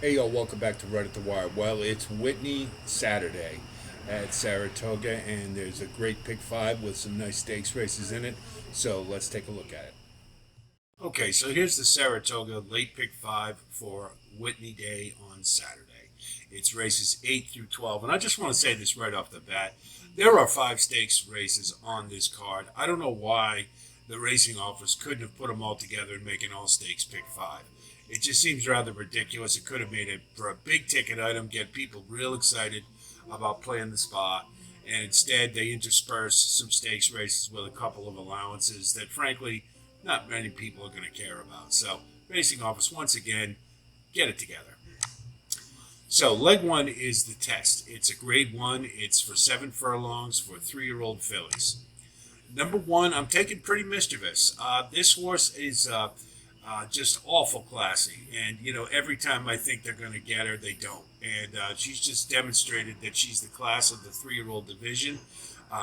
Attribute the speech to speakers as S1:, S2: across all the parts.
S1: Hey, yo, welcome back to Right at the Wire. Well, it's Whitney Saturday at Saratoga, and there's a great pick five with some nice stakes races in it. So let's take a look at it. Okay, so here's the Saratoga late pick five for Whitney Day on Saturday. It's races 8 through 12, and I just want to say this right off the bat. There are five stakes races on this card. I don't know why the racing office couldn't have put them all together and make an all stakes pick five. It just seems rather ridiculous. It could have made it for a big ticket item, get people real excited about playing the spa, and instead they intersperse some stakes races with a couple of allowances that, frankly, not many people are going to care about. So, racing office, once again, get it together. So, leg one is the test. It's a grade one. It's for 7 furlongs for 3-year-old fillies. Number one, I'm taking Pretty Mischievous. This horse is just awful classy. And, every time I think they're going to get her, they don't. And she's just demonstrated that she's the class of the 3-year-old division.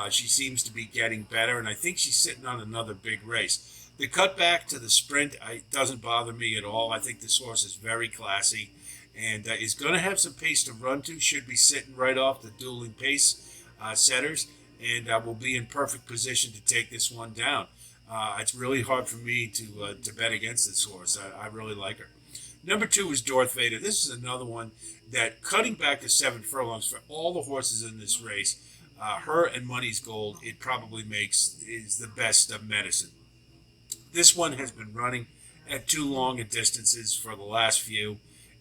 S1: She seems to be getting better, and I think she's sitting on another big race. The cutback to the sprint doesn't bother me at all. I think this horse is very classy and is going to have some pace to run to, should be sitting right off the dueling pace setters, and will be in perfect position to take this one down. It's really hard for me to bet against this horse. I really like her. Number two is Darth Vader. This is another one that, cutting back to 7 furlongs for all the horses in this race, her and Money's Gold, it probably is the best of medicine. This one has been running at too long a distances for the last few.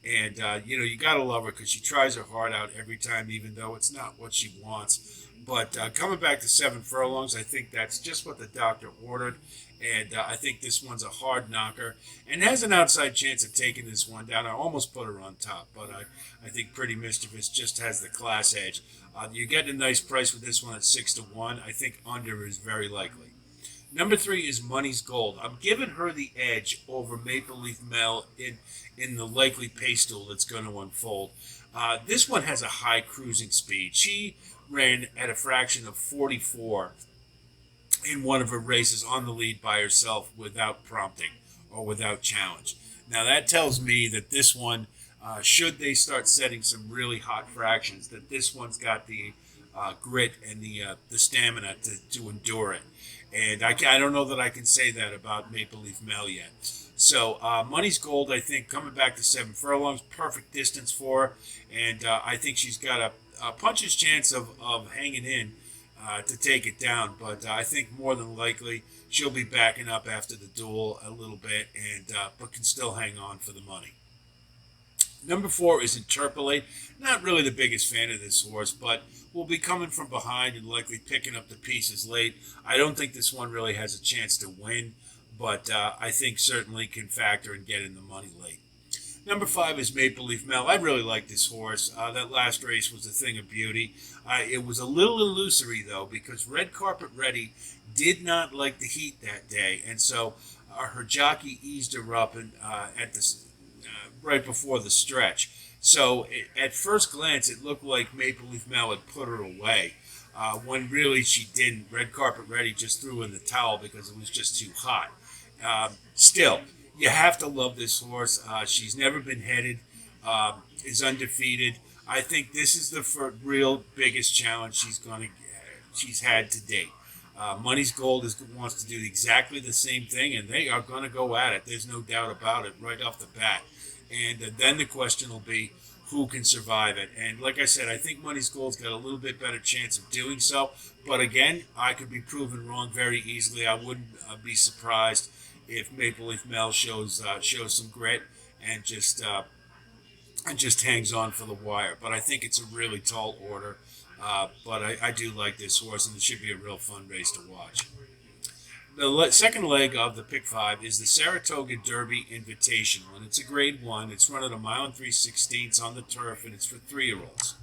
S1: And, you got to love her because she tries her heart out every time, even though it's not what she wants. But coming back to 7 furlongs, I think that's just what the doctor ordered. And I think this one's a hard knocker and has an outside chance of taking this one down. I almost put her on top, but I think Pretty Mischievous just has the class edge. You're getting a nice price with this one at 6-1. I think under is very likely. Number three is Money's Gold. I'm giving her the edge over Maple Leaf Mel in the likely pace duel that's going to unfold. This one has a high cruising speed. She ran at a fraction of 44 in one of her races on the lead by herself without prompting or without challenge. Now that tells me that this one, should they start setting some really hot fractions, that this one's got the grit and the stamina to endure it. And I don't know that I can say that about Maple Leaf Mel yet. So Money's Gold, I think, coming back to 7 furlongs, perfect distance for her. And I think she's got a puncher's chance of hanging in to take it down. But I think more than likely she'll be backing up after the duel a little bit, and but can still hang on for the money. Number four is Interpolate. Not really the biggest fan of this horse, but will be coming from behind and likely picking up the pieces late. I don't think this one really has a chance to win, but I think certainly can factor and get in the money late. Number five is Maple Leaf Mel. I really like this horse. That last race was a thing of beauty. It was a little illusory, though, because Red Carpet Ready did not like the heat that day, and so her jockey eased her up at the right before the stretch. So at first glance, it looked like Maple Leaf Mel had put her away, when really she didn't. Red Carpet Ready just threw in the towel because it was just too hot. Still, you have to love this horse. She's never been headed, is undefeated. I think this is the real biggest challenge she's had to date. Money's Gold wants to do exactly the same thing, and they are going to go at it. There's no doubt about it right off the bat. And then the question will be who can survive it. And like I said, I think Money's Gold's got a little bit better chance of doing so. But again, I could be proven wrong very easily. I wouldn't be surprised if Maple Leaf Mel shows some grit and just hangs on for the wire. But I think it's a really tall order. But I do like this horse, and it should be a real fun race to watch. The second leg of the pick five is the Saratoga Derby Invitational, and it's a grade one. It's run at 1 mile and 3/16 on the turf, and it's for 3-year-olds.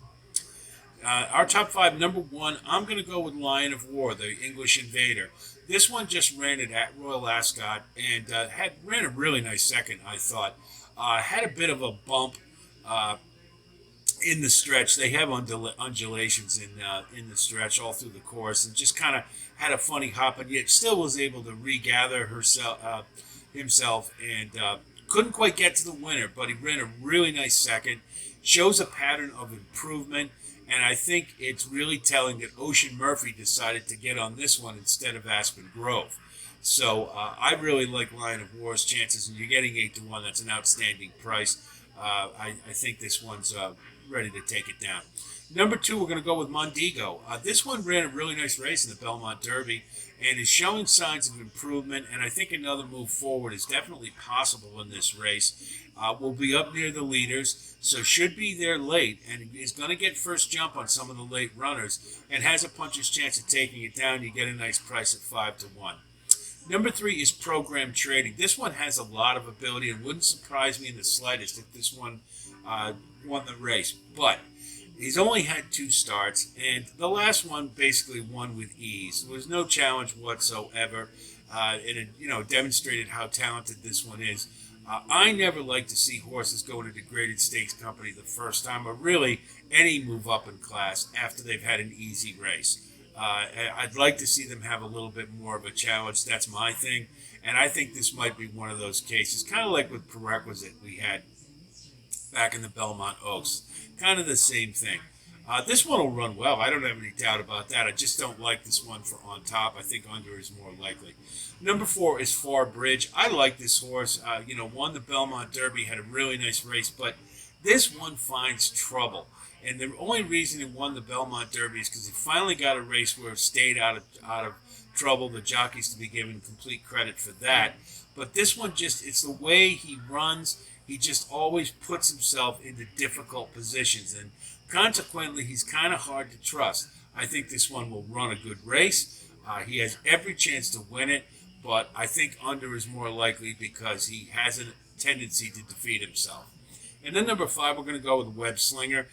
S1: Our top five, number one, I'm going to go with Lion of War, the English Invader. This one just ran it at Royal Ascot and ran a really nice second, I thought. Had a bit of a bump in the stretch. They have undulations in the stretch all through the course, and just kind of had a funny hop, and yet still was able to regather himself and
S2: Couldn't quite get to the winner, but he ran a really nice second. Shows a pattern of improvement, and I think it's really telling that Ocean Murphy decided to get on this one instead of Aspen Grove. So I really like Lion of War's chances, and you're getting 8-1. That's an outstanding price. I think this one's ready to take it down. Number 2, we're going to go with Mondigo. This one ran a really nice race in the Belmont Derby and is showing signs of improvement, and I think another move forward is definitely possible in this race. Will be up near the leaders, so should be there late, and is going to get first jump on some of the late runners, and has a puncher's chance of taking it down. You get a nice price at 5-1. Number 3 is Program Trading. This one has a lot of ability and wouldn't surprise me in the slightest if this one won the race. But he's only had 2 starts, and the last one basically won with ease. There was no challenge whatsoever. It demonstrated how talented this one is. I never like to see horses go into graded stakes company the first time, or really any move up in class after they've had an easy race. I'd like to see them have a little bit more of a challenge. That's my thing. And I think this might be one of those cases, kind of like with Prerequisite we had back in the Belmont Oaks. Kind of the same thing. This one will run well. I don't have any doubt about that. I just don't like this one for on top. I think under is more likely. Number 4 is Far Bridge. I like this horse. Won the Belmont Derby, had a really nice race, but this one finds trouble. And the only reason he won the Belmont Derby is because he finally got a race where it stayed out of trouble. The jockeys to be given complete credit for that. But this one it's the way he runs. He just always puts himself into difficult positions. And consequently, he's kind of hard to trust. I think this one will run a good race. He has every chance to win it. But I think under is more likely because he has a tendency to defeat himself. And then number 5, we're going to go with Web Slinger.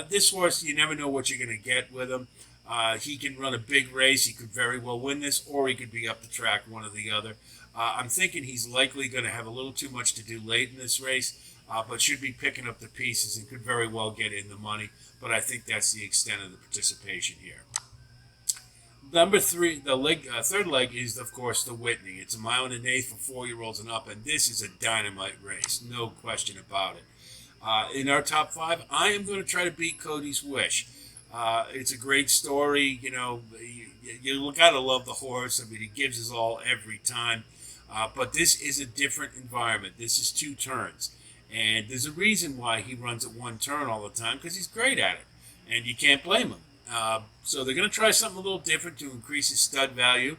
S2: This horse, you never know what you're going to get with him. He can run a big race. He could very well win this, or he could be up the track, one or the other. I'm thinking he's likely going to have a little too much to do late in this race, but should be picking up the pieces and could very well get in the money. But I think that's the extent of the participation here. Number 3, the third leg is, of course, the Whitney. It's a 1.125 for 4-year-olds and up, and this is a dynamite race, no question about it. In our top 5, I am going to try to beat Cody's Wish. It's a great story. You got to love the horse. I mean, he gives his all every time. But this is a different environment. This is 2 turns. And there's a reason why he runs at 1 turn all the time, because he's great at it. And you can't blame him. So they're going to try something a little different to increase his stud value.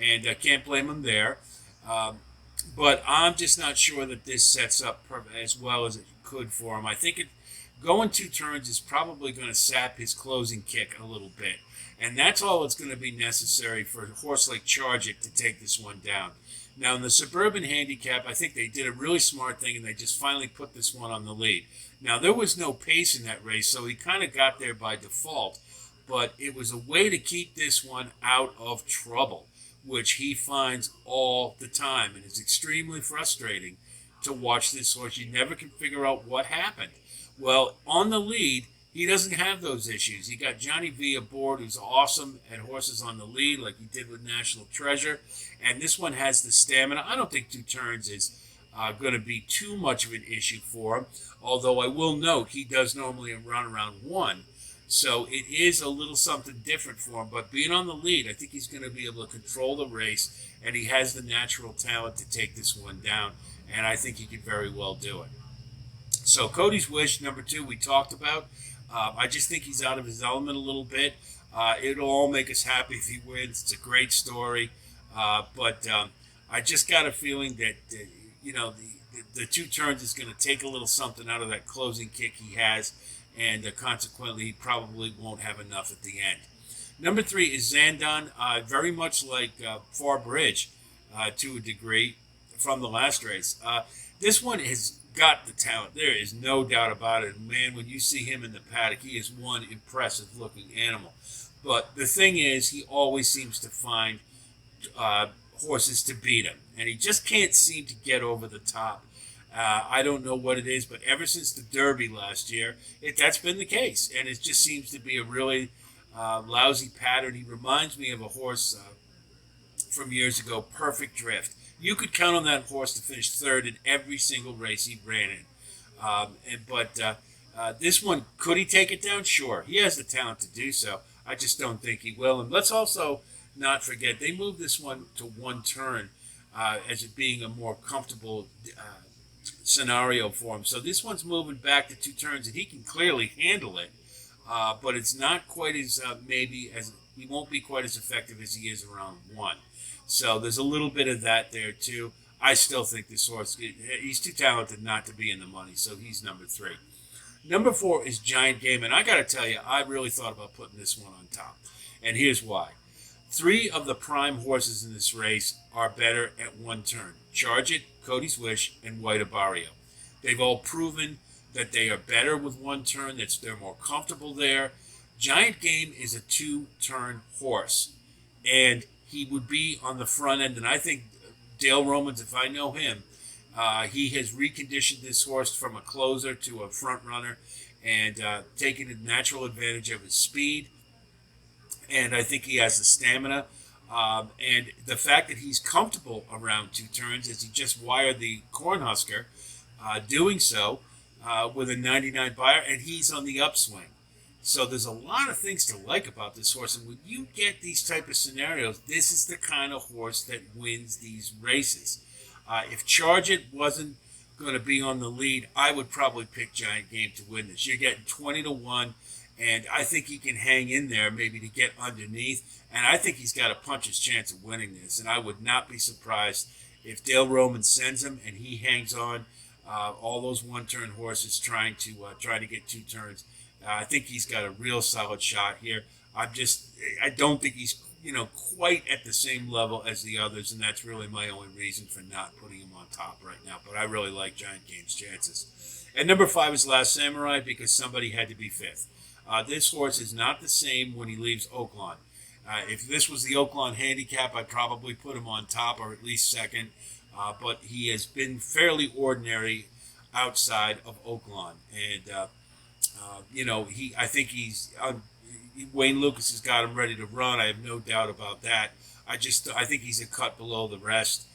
S2: And I can't blame him there. But I'm just not sure that this sets up as well as it could for him. I think going 2 turns is probably going to sap his closing kick a little bit. And that's all that's going to be necessary for a horse like Chargic to take this one down. Now, in the Suburban Handicap, I think they did a really smart thing, and they just finally put this one on the lead. Now, there was no pace in that race, so he kind of got there by default. But it was a way to keep this one out of trouble, which he finds all the time, and it's extremely frustrating to watch this horse. You never can figure out what happened. Well, on the lead, he doesn't have those issues. He got Johnny V aboard, who's awesome at horses on the lead, like he did with National Treasure. And this one has the stamina. I don't think 2 turns is going to be too much of an issue for him. Although I will note, he does normally run around 1. So it is a little something different for him. But being on the lead, I think he's going to be able to control the race. And he has the natural talent to take this one down. And I think he could very well do it. So Cody's Wish, number 2, we talked about. I just think he's out of his element a little bit. It'll all make us happy if he wins. It's a great story. But I just got a feeling that, the 2 turns is going to take a little something out of that closing kick he has. And consequently, he probably won't have enough at the end. Number 3 is Zandon, very much like Far Bridge to a degree from the last race. This one has got the talent. There is no doubt about it. Man, when you see him in the paddock, he is one impressive-looking animal. But the thing is, he always seems to find horses to beat him. And he just can't seem to get over the top. I don't know what it is, but ever since the Derby last year, that's been the case. And it just seems to be a really lousy pattern. He reminds me of a horse from years ago, Perfect Drift. You could count on that horse to finish third in every single race he ran in. This one, could he take it down? Sure. He has the talent to do so. I just don't think he will. And let's also not forget, they moved this one to one turn as it being a more comfortable scenario for him. So this one's moving back to two turns, and he can clearly handle it. But it's not quite as he won't be quite as effective as he is around one. So there's a little bit of that there too. I still think this horse, he's too talented not to be in the money, so he's number 3. Number 4 is Giant Game, and I got to tell you, I really thought about putting this one on top. And here's why. 3 of the prime horses in this race are better at one turn. Charge It, Cody's Wish, and White Barrio. They've all proven that they are better with one turn, that they're more comfortable there. Giant Game is a 2-turn horse, and he would be on the front end, and I think Dale Romans, if I know him, he has reconditioned this horse from a closer to a front runner and taken a natural advantage of his speed. And I think he has the stamina. And the fact that he's comfortable around 2 turns as he just wired the Cornhusker, doing so with a 99 buyer, and he's on the upswing. So there's a lot of things to like about this horse, and when you get these type of scenarios, this is the kind of horse that wins these races. If Charge It wasn't going to be on the lead, I would probably pick Giant Game to win this. You're getting 20-1, and I think he can hang in there maybe to get underneath, and I think he's got a puncher's chance of winning this, and I would not be surprised if Dale Roman sends him and he hangs on all those one-turn horses trying to get 2 turns. I think he's got a real solid shot here. I don't think he's quite at the same level as the others, and that's really my only reason for not putting him on top right now. But I really like Giant Game's chances. And number 5 is Last Samurai because somebody had to be 5th. This horse is not the same when he leaves Oaklawn. If this was the Oaklawn handicap, I'd probably put him on top or at least 2nd. But he has been fairly ordinary outside of Oaklawn, and I think Wayne Lucas has got him ready to run. I have no doubt about that. I think he's a cut below the rest,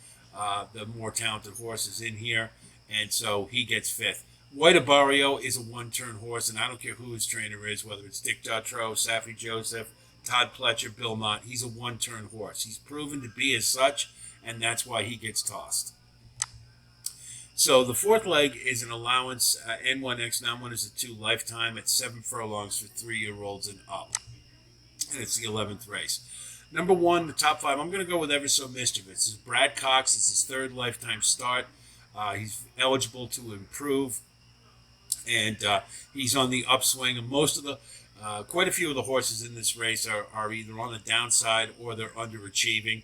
S2: the more talented horses in here, and so he gets 5th. White Barrio is a 1-turn horse, and I don't care who his trainer is, whether it's Dick Dautreau, Saffie Joseph, Todd Pletcher, Bill Mott. He's a 1-turn horse. He's proven to be as such, and that's why he gets tossed. So the 4th leg is an allowance, N1X. N1 is a 2 lifetime at 7 furlongs for 3-year-olds and up. And it's the 11th race. Number 1, the top 5, I'm going to go with Ever So Mischievous. This is Brad Cox. It's his 3rd lifetime start. He's eligible to improve, and he's on the upswing. And quite a few of the horses in this race are either on the downside or they're underachieving.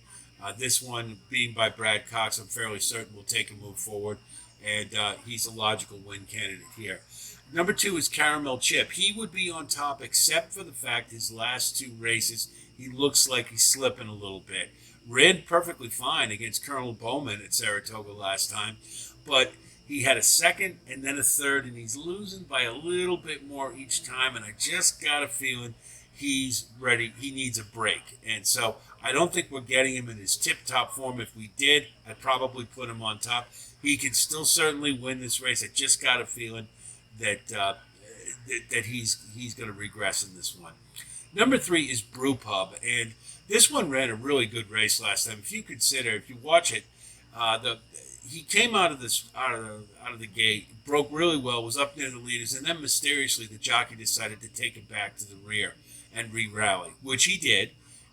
S2: This one, being by Brad Cox, I'm fairly certain will take a move forward, and he's a logical win candidate here. Number 2 is Caramel Chip. He would be on top except for the fact his last 2 races, he looks like he's slipping a little bit. Ran perfectly fine against Colonel Bowman at Saratoga last time, but he had a 2nd and then a 3rd, and he's losing by a little bit more each time, and I just got a feeling he's ready. He needs a break, and so I don't think we're getting him in his tip-top form. If we did, I'd probably put him on top. He can still certainly win this race. I just got a feeling that he's going to regress in this one. Number 3 is Brew Pub, and this one ran a really good race last time. If you watch it, he came out of the gate, broke really well, was up near the leaders, and then mysteriously the jockey decided to take it back to the rear and re-rally, which he did,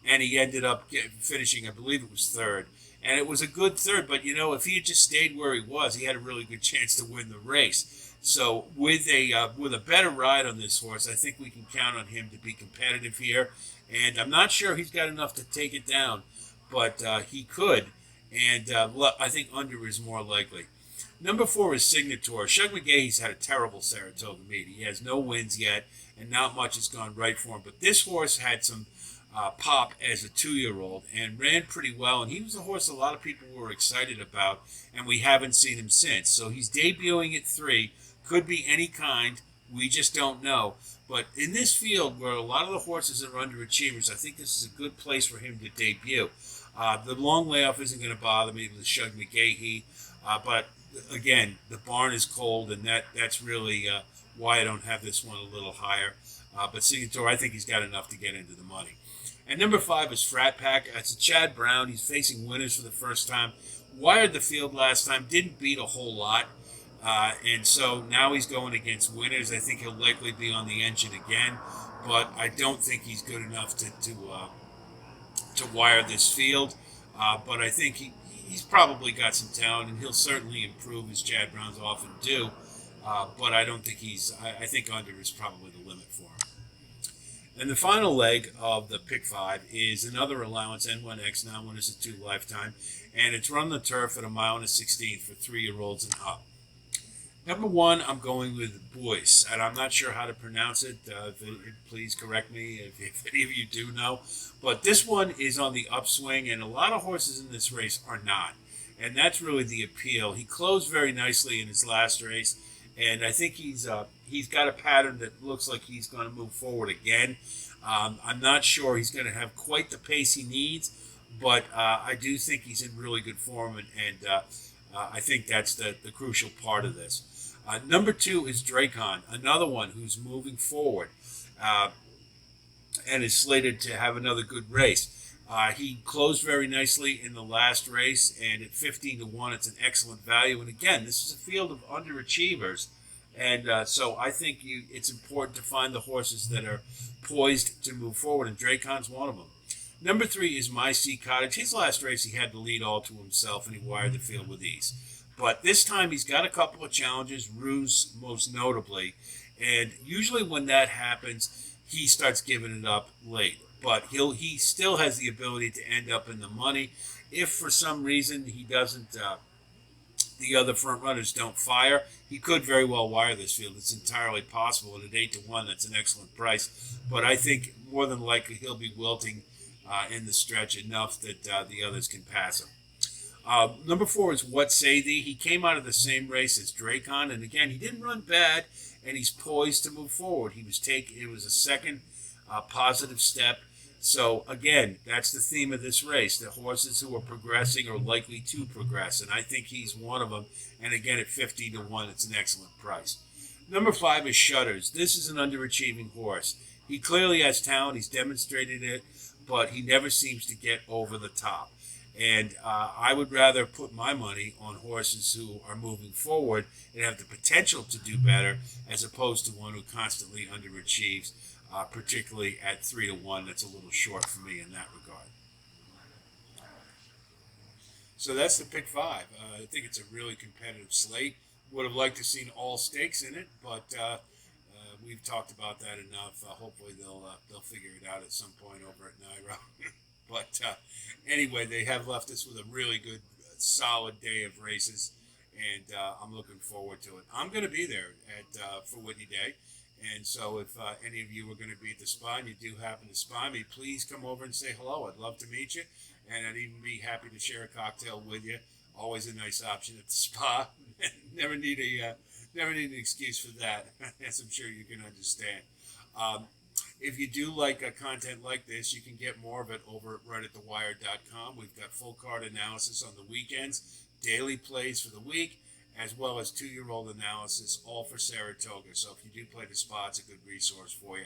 S2: and he ended up finishing, I believe it was 3rd. And it was a good 3rd, but if he had just stayed where he was, he had a really good chance to win the race. So with a better ride on this horse, I think we can count on him to be competitive here. And I'm not sure he's got enough to take it down, but he could. And I think under is more likely. Number 4 is Signator. Shug McGahee's had a terrible Saratoga meet. He has no wins yet, and not much has gone right for him. But this horse had some pop as a 2-year-old and ran pretty well, and he was a horse a lot of people were excited about, and we haven't seen him since. So he's debuting at 3, could be any kind, we just don't know. But in this field where a lot of the horses are underachievers, I think this is a good place for him to debut. The long layoff isn't going to bother me with Shug McGahee, but again, the barn is cold, and that's really why I don't have this one a little higher. But Signator, I think he's got enough to get into the money. And number 5 is Frat Pack. It's a Chad Brown. He's facing winners for the first time. Wired the field last time, didn't beat a whole lot. And so now he's going against winners. I think he'll likely be on the engine again, but I don't think he's good enough to wire this field. But I think he's probably got some talent, and he'll certainly improve as Chad Browns often do. But I don't think I think under is probably the limit for him. And the final leg of the pick 5 is another allowance N1X, now winners at 2 lifetime, and it's run the turf at a mile and a 16th for 3-year-olds and up. Number 1, I'm going with Boyce, and I'm not sure how to pronounce it. Please correct me if any of you do know. But this one is on the upswing, and a lot of horses in this race are not. And that's really the appeal. He closed very nicely in his last race, and I think he's got a pattern that looks like he's going to move forward again. I'm not sure he's going to have quite the pace he needs, but I do think he's in really good form, and I think that's the crucial part of this. Number 2 is Dracon, another one who's moving forward and is slated to have another good race. He closed very nicely in the last race, and at 15-1, it's an excellent value. And again, this is a field of underachievers, and so I think it's important to find the horses that are poised to move forward, and Dracon's one of them. Number 3 is My Sea Cottage. His last race, he had the lead all to himself, and he wired the field with ease. But this time, he's got a couple of challenges, Ruse most notably, and usually when that happens, he starts giving it up late. But he still has the ability to end up in the money. If for some reason he doesn't, the other front runners don't fire, he could very well wire this field. It's entirely possible. And at 8-1, that's an excellent price. But I think more than likely he'll be wilting in the stretch enough that the others can pass him. Number 4 is What Say Thee. He came out of the same race as Dracon, and again, he didn't run bad, and he's poised to move forward. It was a second positive step. So again, that's the theme of this race. The horses who are progressing are likely to progress, and I think he's one of them. And again, at 50-1, it's an excellent price. Number 5 is Shutters. This is an underachieving horse. He clearly has talent. He's demonstrated it, but he never seems to get over the top. And I would rather put my money on horses who are moving forward and have the potential to do better, as opposed to one who constantly underachieves, particularly at 3-1. That's a little short for me in that regard. So that's the pick 5. I think it's a really competitive slate. Would have liked to have seen all stakes in it, but we've talked about that enough. Hopefully they'll figure it out at some point over at Nairo. But anyway, they have left us with a really good, solid day of races, and I'm looking forward to it. I'm going to be there for Whitney Day, and so if any of you are going to be at the spa and you do happen to spy me, please come over and say hello. I'd love to meet you, and I'd even be happy to share a cocktail with you. Always a nice option at the spa. Never need an excuse for that, as I'm sure you can understand. If you do like content like this, you can get more of it over at RightAtTheWire.com. We've got full card analysis on the weekends, daily plays for the week, as well as 2-year-old analysis, all for Saratoga. So if you do play the spot, it's a good resource for you.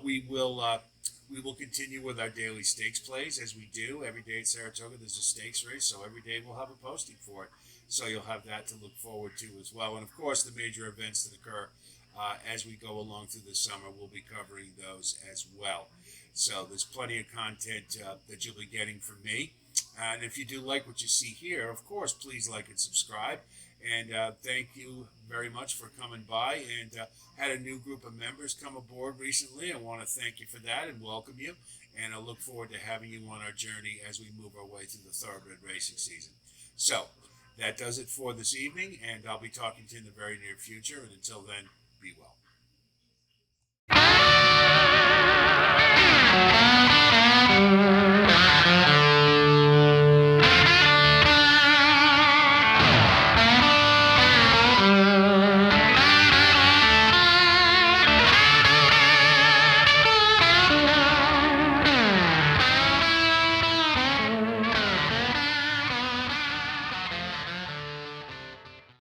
S2: We will continue with our daily stakes plays as we do. Every day at Saratoga, there's a stakes race, so every day we'll have a posting for it. So you'll have that to look forward to as well. And, of course, the major events that occur as we go along through the summer, we'll be covering those as well. So there's plenty of content that you'll be getting from me. And if you do like what you see here, of course, please like and subscribe. And thank you very much for coming by. And had a new group of members come aboard recently. I want to thank you for that and welcome you. And I look forward to having you on our journey as we move our way through the thoroughbred racing season. So that does it for this evening, and I'll be talking to you in the very near future. And until then, be well.